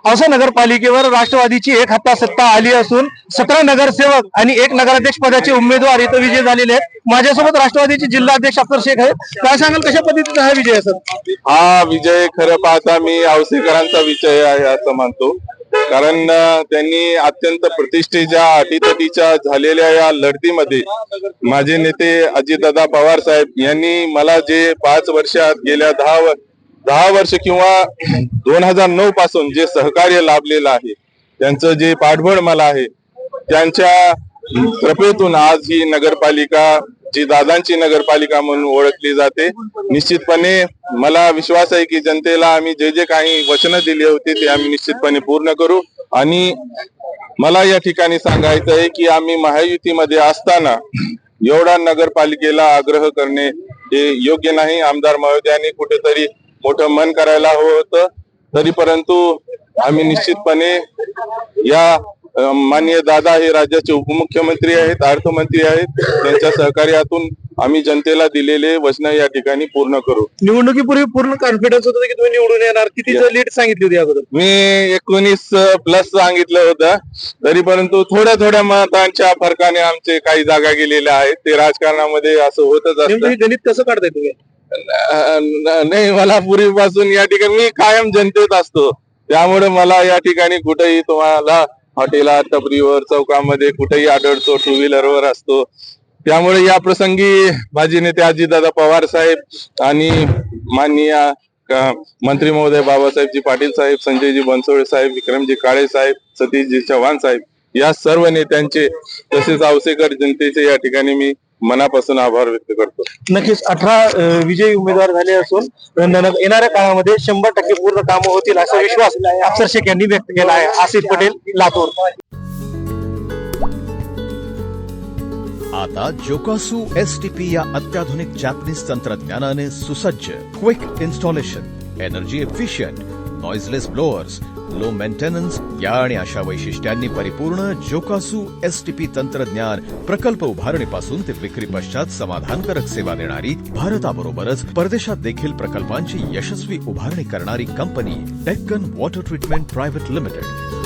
औसा नगरपालिकेवर राष्ट्रवादीची एक हाता सत्ता आली असून 17 नगरसेवक आणि 1 नगराध्यक्ष पदाचे उमेदवार इथं विजय झालेले आहेत। माझ्यासोबत राष्ट्रवादीचे जिल्हाध्यक्ष अफसर शेख आहेत। काय सांगाल कशा पद्धतीचा हा विजय असेल? हा विजय खरं पाहता मी औसेकरांचा विजय आहे असं मानतो, कारण त्यांनी अत्यंत प्रतिष्ठेच्या अटीतटीच्या झालेल्या या लढतीमध्ये माझे नेते अजितदादा पवार साहेब यांनी मला जे 5 वर्षात गेल्या 10 वर्ष किंवा 2009 पासून जे सहकार्य लाभलेलं आहे, त्यांचं जे पाठबळ मला आहे, त्यांच्या कृपेतून आज ही नगरपालिका जी दादांची नगरपालिका म्हणून ओळखली जाते। निश्चितपणे मला विश्वास आहे की जनतेला आम्ही जे जे काही वचनं दिली होती ते आम्ही निश्चितपणे पूर्ण करू। आणि मला या ठिकाणी सांगायचं आहे की आम्ही महायुतीमध्ये असताना एवढा नगरपालिकेला आग्रह करणे हे योग्य नाही। आमदार महोदयांनी कुठेतरी मोठं मन करायला हवं होतं, तरी परंतु आम्ही निश्चितपणे या माननीय दादा हे राज्याचे उपमुख्यमंत्री आहेत, अर्थमंत्री आहेत, त्यांच्या सहकार्यातून आम्ही जनतेला दिलेले वचन या ठिकाणी पूर्ण करू। निवडणुकीपूर्वी पूर्ण कॉन्फिडन्स होतं की तुम्ही निवडून येणार? किती लीड सांगितली होती अगोदर? मी 19+ सांगितलं होतं, तरी परंतु थोड्या मतांच्या फरकाने आमचे काही जागा गेलेल्या आहेत। ते राजकारणामध्ये असं होतच असतं। गणित कसं काढताय तुम्ही? नाही, मला पूर्वीपासून या ठिकाणी मी कायम जनतेत असतो, त्यामुळे मला या ठिकाणी कुठेही तुम्हाला हॉटेलात, टपरीवर, चौकामध्ये कुठेही आढळतो, 2 व्हीलरवर असतो। त्यामुळे या प्रसंगी माझे नेते अजितदादा पवार साहेब आणि माननीय मंत्री महोदय बाबासाहेबजी पाटील साहेब, संजयजी बनसोडे साहेब, विक्रमजी काळे साहेब, सतीशजी चव्हाण साहेब या सर्व नेत्यांचे तसेच औसेकर जनतेचे या ठिकाणी मी मनापासून आभार व्यक्त करतो। नक्कीच 18 विजयी उमेदवार झाले असून येणाऱ्या काळामध्ये 100% पूर्ण कामं होतील असा विश्वास अफसर शेख यांनी व्यक्त केला आहे। आसिफ पटेल, लातूर। आता जोकासू STP या अत्याधुनिक जॅपनीज तंत्रज्ञानाने सुसज्ज, quick installation, energy efficient, noiseless blowers, low maintenance या आणि अशा वैशिष्ट्यांनी परिपूर्ण जोकासू STP तंत्रज्ञान प्रकल्प उभारणीपासून ते विक्री पश्चात समाधानकारक सेवा देणारी, भारताबरोबरच परदेशात देखील प्रकल्पांची यशस्वी उभारणी करणारी company Deccan water treatment private limited.